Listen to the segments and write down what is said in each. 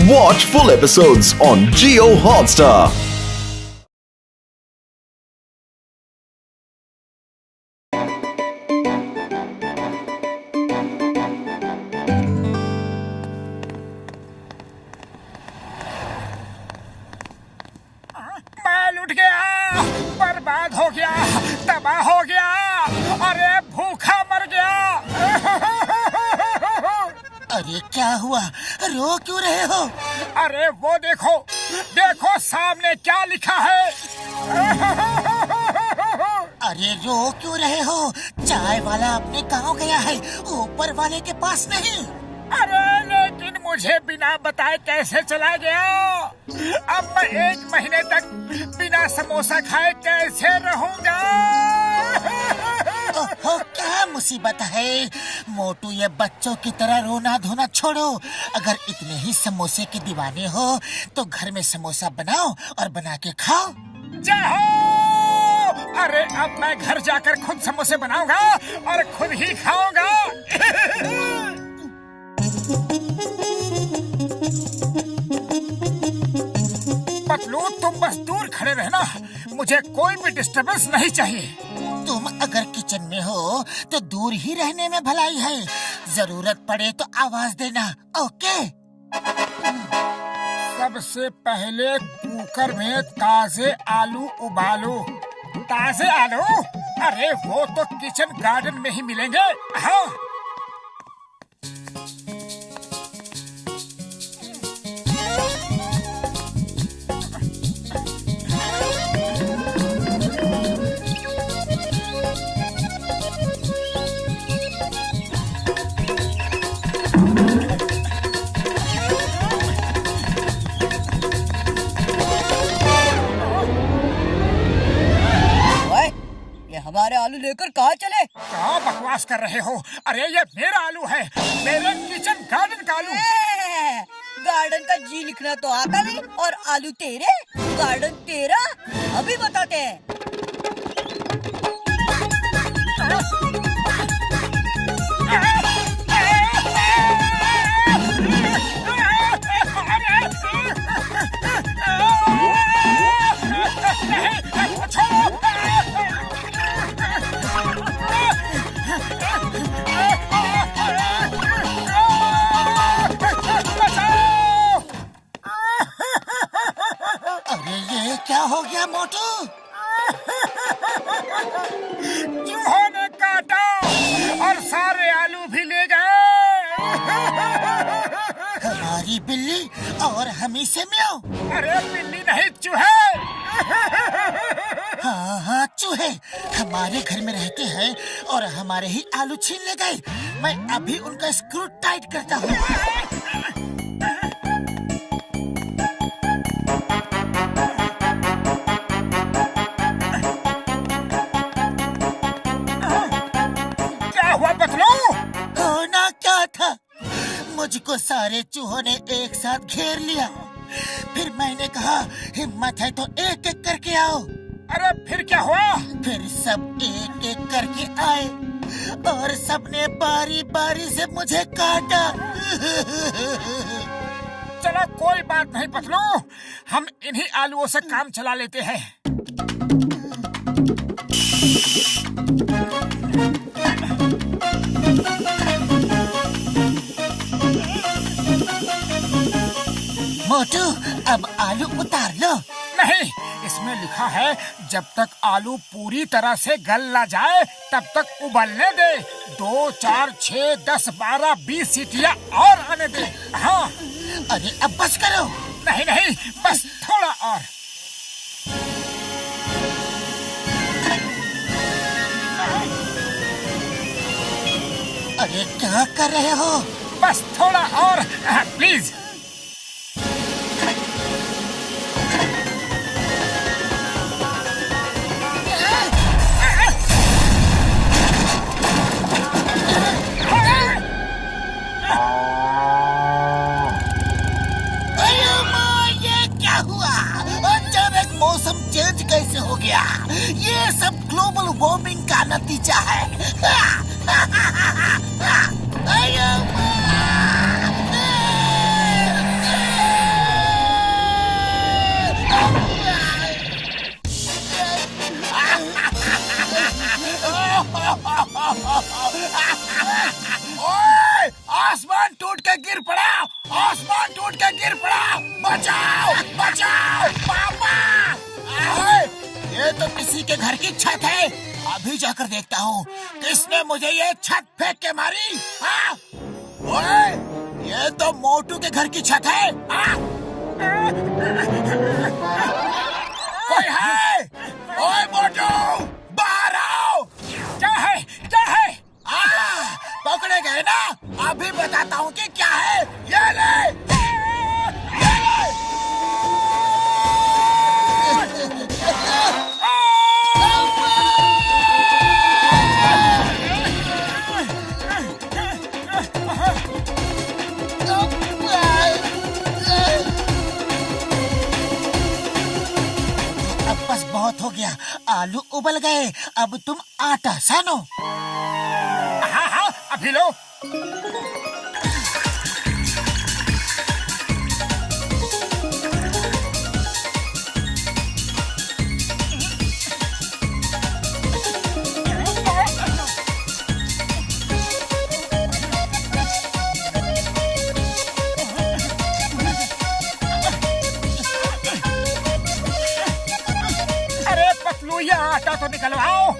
Watch full episodes on Jio Hotstar. मैं लुट गया, बर्बाद हो गया, तबाह हो गया, अरे भूखा मर गया। अरे क्या हुआ, रो क्यों रहे हो? अरे वो देखो, देखो सामने क्या लिखा है। अरे रो क्यों रहे हो? चाय वाला अपने गांव गया है, ऊपर वाले के पास नहीं। अरे लेकिन मुझे बिना बताए कैसे चला गया? अब मैं 1 महीने तक बिना समोसा खाए कैसे रहूंगा? ओहो, क्या मुसीबत है मोटू, ये बच्चों की तरह रोना धोना छोड़ो। अगर इतने ही समोसे के दीवाने हो तो घर में समोसा बनाओ और बना के खाओ। जाओ! अरे अब मैं घर जाकर खुद समोसे बनाऊंगा और खुद ही खाऊंगा। पतलू, तुम बस दूर खड़े रहना, मुझे कोई भी डिस्टर्बेंस नहीं चाहिए। तुम अगर किचन में हो तो दूर ही रहने में भलाई है, जरूरत पड़े तो आवाज देना, ओके? सबसे पहले कुकर में ताजे आलू उबालो। ताजे आलू? अरे वो तो किचन गार्डन में ही मिलेंगे। हाँ। हमारे आलू लेकर कहाँ चले? क्या बकवास कर रहे हो? अरे ये मेरा आलू है, मेरे किचन गार्डन का आलू। गार्डन का जी लिखना तो आता नहीं और आलू तेरे, गार्डन तेरा, अभी बताते हैं। क्या हो गया मोटू? चूहों ने काटा और सारे आलू भी ले गए। हमारी बिल्ली और हमी से म्याऊं। अरे बिल्ली नहीं, चूहे। हाँ हाँ, चूहे हमारे घर में रहते हैं और हमारे ही आलू छीन ले गए। मैं अभी उनका स्क्रू टाइट करता हूँ। होना क्या था, मुझको सारे चूहों ने एक साथ घेर लिया। फिर मैंने कहा हिम्मत है तो एक एक करके आओ। अरे फिर क्या हुआ? फिर सब एक एक करके आए और सबने बारी बारी से मुझे काटा। चलो कोई बात नहीं पतलू, हम इन्हीं आलूओं से काम चला लेते हैं। मोटू, अब आलू उतार लो। नहीं, इसमें लिखा है जब तक आलू पूरी तरह से गल ना जाए तब तक उबलने दे। 2, 4, 6, 10, 12, 20 सीटियाँ और आने दे। हाँ। अरे अब बस करो। नहीं नहीं, बस थोड़ा और। अरे क्या कर रहे हो? बस थोड़ा और, प्लीज। कैसे हो गया? ये सब ग्लोबल वार्मिंग का नतीजा है। आसमान टूट के गिर पड़ा। बचाओ बचाओ पापा। ये तो किसी के घर की छत है। अभी जाकर देखता हूँ किसने मुझे ये छत फेंक के मारी। ओए, ये तो मोटू के घर की छत है। कोई है? ओए मोटू, बाहर आओ। क्या है क्या है? पकड़े गए ना? अभी बताता हूँ कि क्या है। ये ले। अब बस बहुत हो गया। आलू उबल गए, अब तुम आटा सानो। हाँ, अभी लो। अरे पतलू, ये आटा तो निकलवाओ।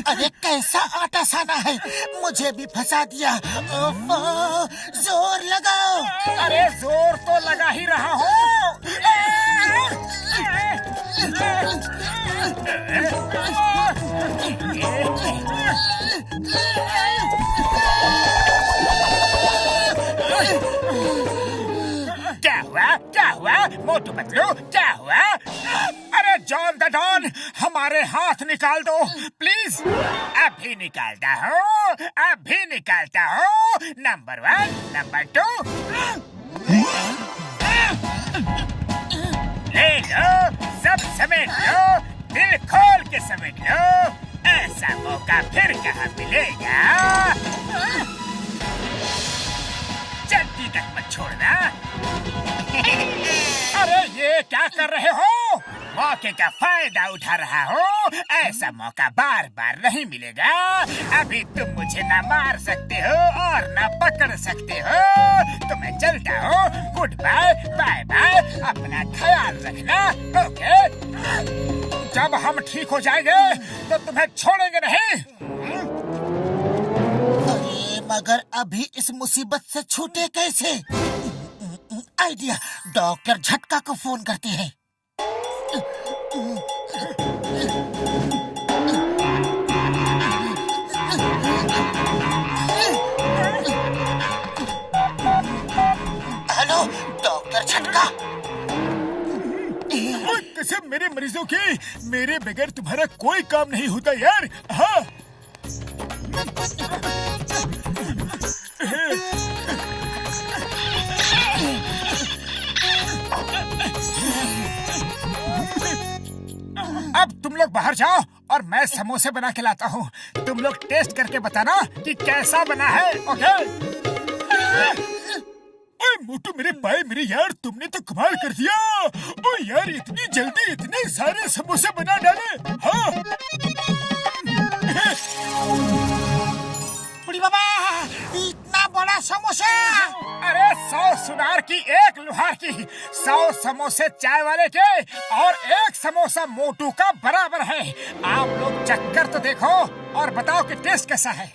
अरे कैसा आटा साना है, मुझे भी फंसा दिया। ओफो, जोर लगाओ। अरे जोर तो लगा ही रहा हूँ। क्या हुआ मोटू पतलू, क्या हुआ? अरे जॉन द डॉन, हमारे हाथ निकाल दो प्लीज। अभी निकालता हूँ। Number 1, number 2। ले लो, सब समेट लो, दिल खोल के समेट लो। ऐसा मौका फिर कहाँ मिलेगा। जल्दी तक मत छोड़ना। अरे ये क्या कर रहे हो? मौके का फायदा उठा रहा हो। ऐसा मौका बार बार नहीं मिलेगा। अभी तुम मुझे ना मार सकते हो और ना पकड़ सकते हो। तो मैं चलता हूँ। Good bye, bye bye. अपना ख्याल रखना, ओके? जब हम ठीक हो जाएंगे तो तुम्हें छोड़ेंगे नहीं। अरे मगर अभी इस मुसीबत से छूटे कैसे? आइडिया, डॉक्टर झटका को फोन करते हैं। हेलो डॉक्टर झटका। कसम मेरे मरीजों की, मेरे बगैर तुम्हारा कोई काम नहीं होता यार। हाँ। अब तुम लोग बाहर जाओ और मैं समोसे बना के लाता हूँ। तुम लोग टेस्ट करके बताना कि कैसा बना है, ओके? ओए मोटू, मेरे पाए मेरे यार, तुमने तो कमाल कर दिया। ओ यार, इतनी जल्दी इतने सारे समोसे बना डाले। हाँ। बुढ़ी बाबा, इतना बड़ा समोसा। अरे 100 सुनार की 1 लुहार की, 100 समोसे चाय वाले के और 1 समोसा मोटू का बराबर है। आप लोग चक्कर तो देखो और बताओ कि टेस्ट कैसा है।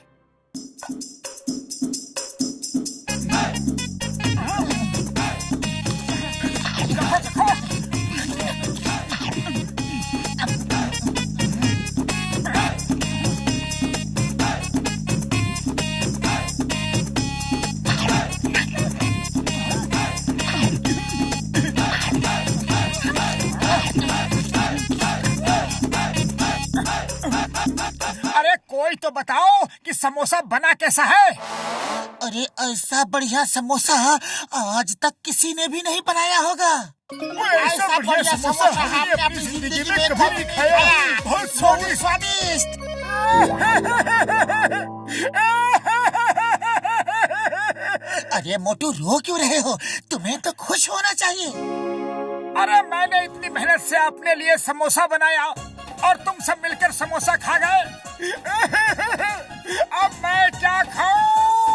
अरे कोई तो बताओ कि समोसा बना कैसा है। अरे ऐसा बढ़िया समोसा आज तक किसी ने भी नहीं बनाया होगा। ऐसा बढ़िया समोसा हमने अपनी जिंदगी में कभी नहीं खाया। बहुत स्वादिष्ट। अरे मोटू, रो क्यों रहे हो? तुम्हें तो खुश होना चाहिए। अरे मैंने इतनी मेहनत से अपने लिए समोसा बनाया और तुम सब मिलकर समोसा खा गए। अब मैं क्या खाऊं?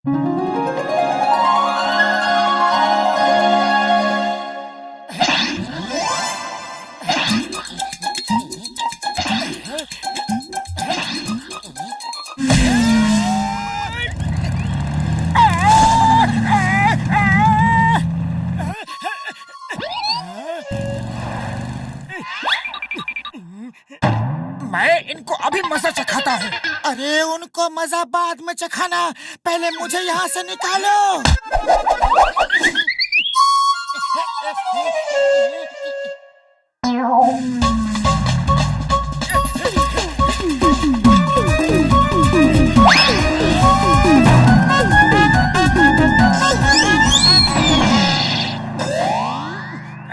मैं इनको अभी मजा चखाता हूँ। अरे उनको मजा बाद में चखाना, पहले मुझे यहाँ से निकालो।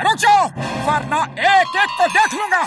रुक जाओ, वरना एक एक को देख लूंगा।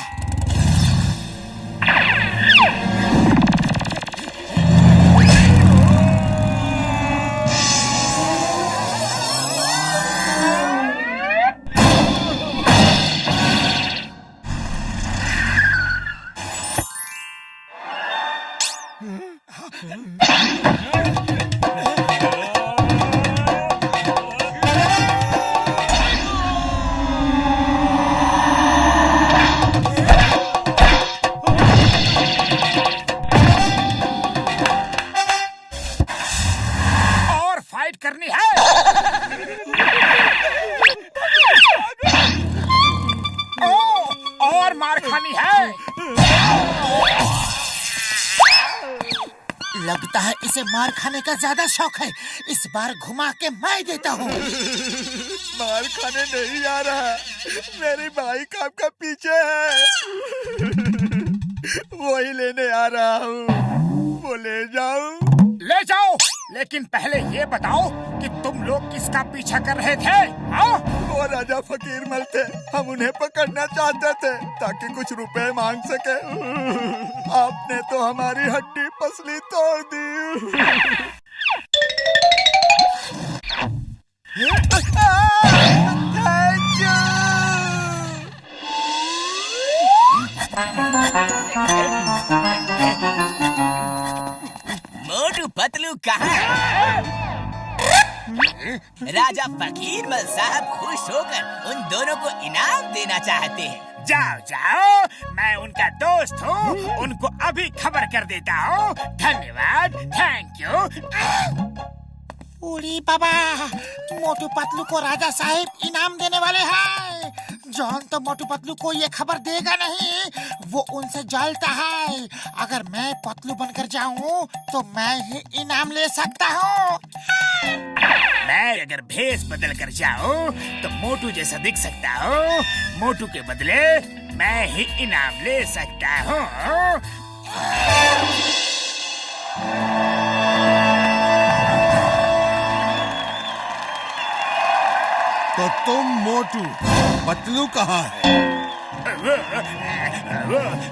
करनी है। और मार खानी है। लगता है इसे मार खाने का ज्यादा शौक है। इस बार घुमा के मैं देता हूँ। मार खाने नहीं आ रहा, मेरी बाइक आपका पीछे है। वही लेने आ रहा हूँ, वो ले जाऊं? ले जाओ, लेकिन पहले ये बताओ कि तुम लोग किसका पीछा कर रहे थे? हाँ? वो राजा फकीर मल थे, हम उन्हें पकड़ना चाहते थे ताकि कुछ रुपए मांग सके। आपने तो हमारी हड्डी पसली तोड़ दी। मोटू पतलू कहाँ है? राजा फकीर मल साहब खुश होकर उन दोनों को इनाम देना चाहते हैं। जाओ जाओ, मैं उनका दोस्त हूँ, उनको अभी खबर कर देता हूँ। धन्यवाद, थैंक यू। उड़ी बाबा, मोटू पतलू को राजा साहब इनाम देने वाले हैं। जॉन तो मोटू पतलू को ये खबर देगा नहीं, वो उनसे जलता है। अगर मैं पतलू बनकर जाऊँ तो मैं ही इनाम ले सकता हूँ। मैं अगर भेष बदल कर जाऊँ तो मोटू जैसा दिख सकता हूँ। मोटू के बदले मैं ही इनाम ले सकता हूँ। तो तुम मोटू, पतलू कहाँ है?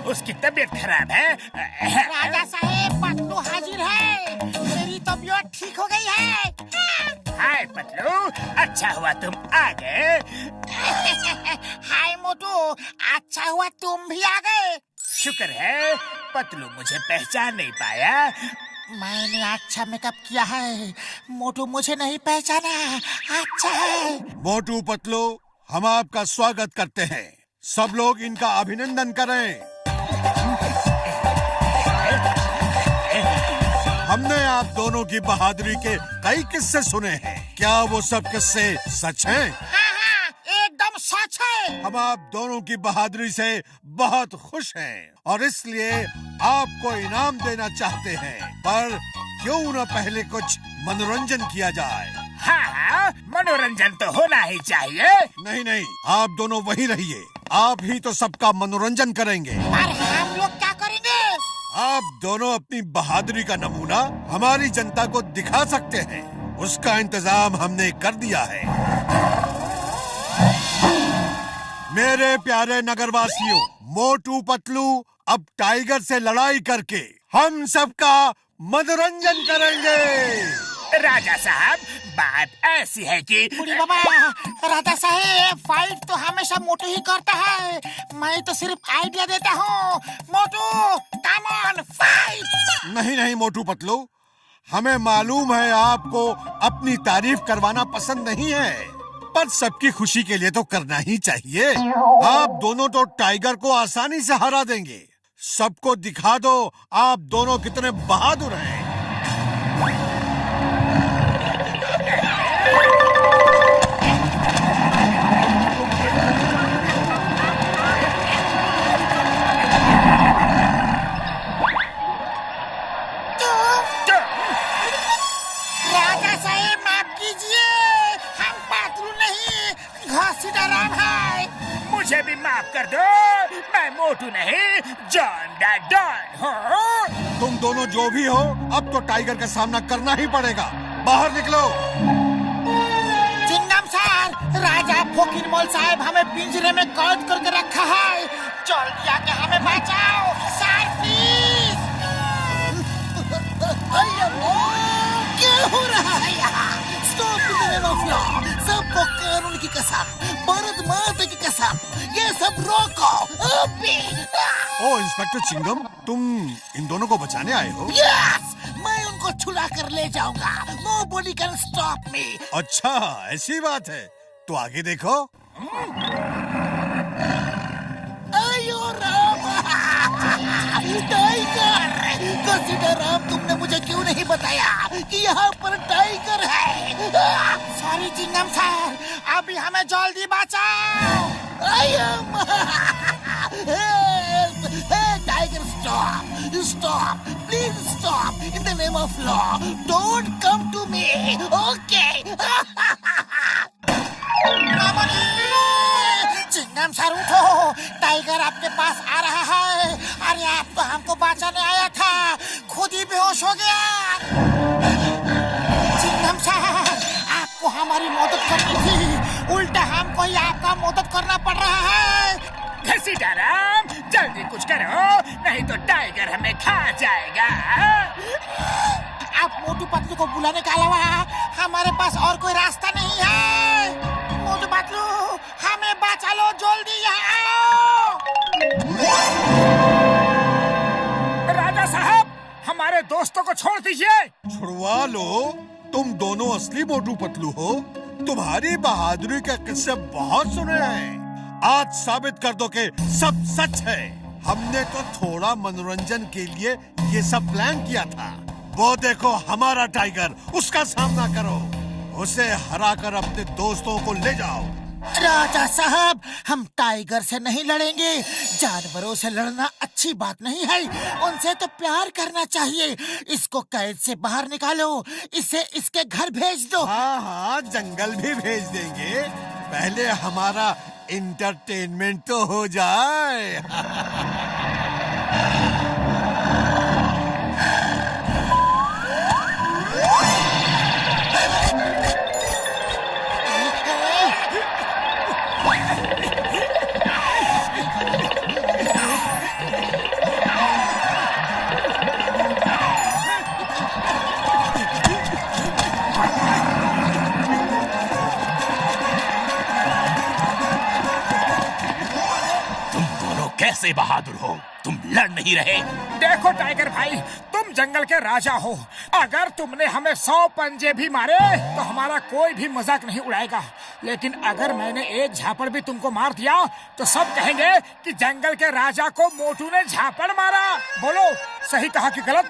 उसकी तबीयत खराब है। राजा साहब, पतलू हाजिर है। मेरी तबीयत ठीक हो गई है। हाय पतलू, अच्छा हुआ तुम आ गए। हाय मोटू, अच्छा हुआ तुम भी आ गए। शुक्र है पतलू मुझे पहचान नहीं पाया। मैंने अच्छा मेकअप किया है, मोटू मुझे नहीं पहचाना। अच्छा है। मोटू पतलू, हम आपका स्वागत करते हैं। सब लोग इनका अभिनंदन करें। हमने आप दोनों की बहादुरी के कई किस्से सुने हैं। क्या वो सब किस्से सच हैं? हाँ, एकदम सच है। हम आप दोनों की बहादुरी से बहुत खुश हैं और इसलिए आपको इनाम देना चाहते हैं। पर क्यों न पहले कुछ मनोरंजन किया जाए? हाँ, मनोरंजन तो होना ही चाहिए। नहीं, आप दोनों वहीं रहिए। आप ही तो सबका मनोरंजन करेंगे। पर हम लोग क्या करेंगे? आप दोनों अपनी बहादुरी का नमूना हमारी जनता को दिखा सकते हैं। उसका इंतजाम हमने कर दिया है। मेरे प्यारे नगरवासियों, मोटू पतलू अब टाइगर से लड़ाई करके हम सबका मनोरंजन करेंगे। राजा साहब, बात ऐसी है कि बुढ़ी बाबा, राजा साहब फाइट तो हमेशा मोटू ही करता है। मैं तो सिर्फ आइडिया देता हूँ। मोटू, कम ऑन फाइट। नहीं मोटू पतलू, हमें मालूम है आपको अपनी तारीफ करवाना पसंद नहीं है, पर सबकी खुशी के लिए तो करना ही चाहिए। आप दोनों तो टाइगर को आसानी से हरा देंगे। सबको दिखा दो आप दोनों कितने बहादुर हैं। राजा साहब माफ कीजिए, हम पातलू नहीं घासीदार राम है। मुझे भी माफ कर दो, मैं मोटू नहीं जॉन द डॉन हूँ। तुम दोनों जो भी हो, अब तो टाइगर का सामना करना ही पड़ेगा। बाहर निकलो। चिंगम सर, राजा फोकिरमोल साहब हमें पिंजरे में कैद करके रखा है। जल्दी आके हमें बचाओ सर, प्लीज। क्या हो रहा है यहाँ? Stop the name of law. सबको कानून की कसम, भारत माता की कसम, ये सब रोको अभी। ओ इंस्पेक्टर चिंगम, तुम इन दोनों को बचाने आए हो? यस, मैं उनको छुड़ा कर ले जाऊंगा। Nobody can stop me। अच्छा, ऐसी बात है तो आगे देखो। अयो राम, टाइगर! घसीटा राम, तुमने मुझे क्यों नहीं बताया कि यहाँ पर टाइगर है? सॉरी चिंगम सर, अभी हमें जल्दी बचाओ। Tiger stop, stop, please stop. In the name of law, don't come to me, okay? Chingam sir उठो, टाइगर आपके पास आ रहा है। अरे आप तो हमको बचाने आया था, खुद ही बेहोश हो गया। चिंगम सर, आपको हमारी मदद करनी थी, उल्टा हमको ही आपका मदद करना पड़ रहा है। घसीटाराम, जल्दी कुछ करो, नहीं तो टाइगर हमें खा जाएगा। आप मोटू पतलू को बुलाने के अलावा हमारे पास और कोई रास्ता नहीं है। मोटू पतलू, हमें बचा लो, जल्दी यहाँ आओ। राजा साहब, हमारे दोस्तों को छोड़ दीजिए। छुड़वा लो, तुम दोनों असली मोटू पतलू हो। तुम्हारी बहादुरी के किस्से बहुत सुने हैं, आज साबित कर दो कि सब सच है। हमने तो थोड़ा मनोरंजन के लिए ये सब प्लान किया था। वो देखो हमारा टाइगर, उसका सामना करो, उसे हराकर अपने दोस्तों को ले जाओ। राजा साहब, हम टाइगर से नहीं लड़ेंगे। जानवरों से लड़ना अच्छी बात नहीं है, उनसे तो प्यार करना चाहिए। इसको कैद से बाहर निकालो, इसे इसके घर भेज दो। हाँ हाँ, जंगल भी भेज देंगे, पहले हमारा इंटरटेनमेंट तो हो जाए। कैसे बहादुर हो, तुम लड़ नहीं रहे? देखो टाइगर भाई, तुम जंगल के राजा हो। अगर तुमने हमें 100 पंजे भी मारे तो हमारा कोई भी मजाक नहीं उड़ाएगा। लेकिन अगर मैंने एक झापड़ भी तुमको मार दिया तो सब कहेंगे कि जंगल के राजा को मोटू ने झापड़ मारा। बोलो, सही कहा कि गलत?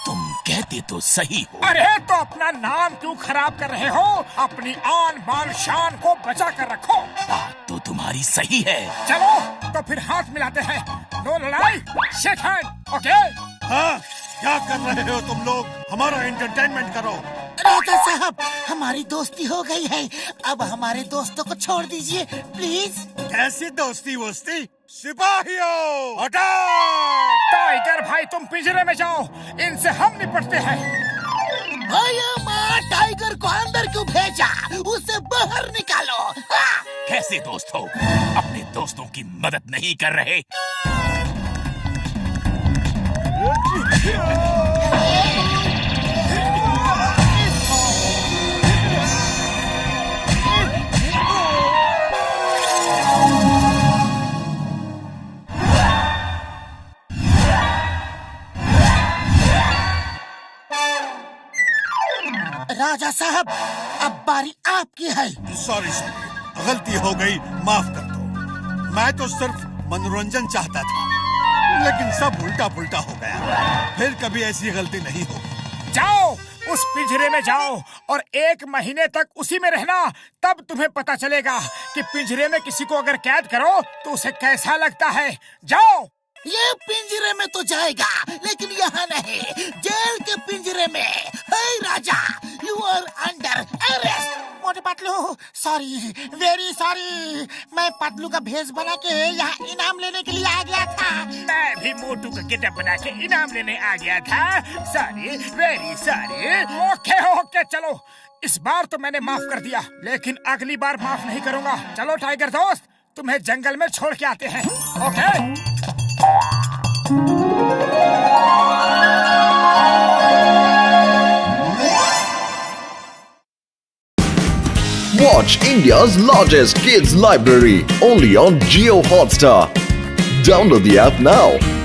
तुम कहते तो सही हो। अरे तो अपना नाम क्यों खराब कर रहे हो? अपनी आन बान शान को बचा कर रखो। बात तो तुम्हारी सही है। चलो तो फिर हाथ मिलाते हैं, नो लड़ाई, शेक हैंड, ओके? हाँ, क्या कर रहे हो तुम लोग? हमारा एंटरटेनमेंट करो। राजा साहब, हमारी दोस्ती हो गई है, अब हमारे दोस्तों को छोड़ दीजिए प्लीज। कैसी दोस्ती वोस्ती? सिपाहियों, अटैक! टाइगर भाई, तुम पिंजरे में जाओ, इनसे हम निपटते हैं। भैया माँ, टाइगर को अंदर क्यों भेजा? उसे बाहर निकालो। कैसे दोस्त हो, अपने दोस्तों की मदद नहीं कर रहे? राजा साहब, अब बारी आपकी है। सॉरी सॉरी, गलती हो गई, माफ कर दो। मैं तो सिर्फ मनोरंजन चाहता था, लेकिन सब उल्टा पुल्टा हो गया। फिर कभी ऐसी गलती नहीं होगी। जाओ उस पिंजरे में जाओ और 1 महीने तक उसी में रहना, तब तुम्हें पता चलेगा कि पिंजरे में किसी को अगर कैद करो तो उसे कैसा लगता है। जाओ। ये पिंजरे में तो जाएगा, लेकिन यहाँ नहीं, जेल के पिंजरे में। हे राजा, यू आर अंडर अरेस्ट। मोटे पतलू, सॉरी, वेरी सॉरी। मैं पतलू का भेष बना के यहाँ इनाम लेने के लिए आ गया था। मैं भी मोटू का गेटअप बना के इनाम लेने आ गया था। Sorry, very sorry. ओके, चलो, इस बार तो मैंने माफ कर दिया, लेकिन अगली बार माफ नहीं करूँगा। चलो टाइगर दोस्त, तुम्हें जंगल में छोड़ के आते हैं। Okay? Watch India's largest kids library only on Jio Hotstar. Download the app now.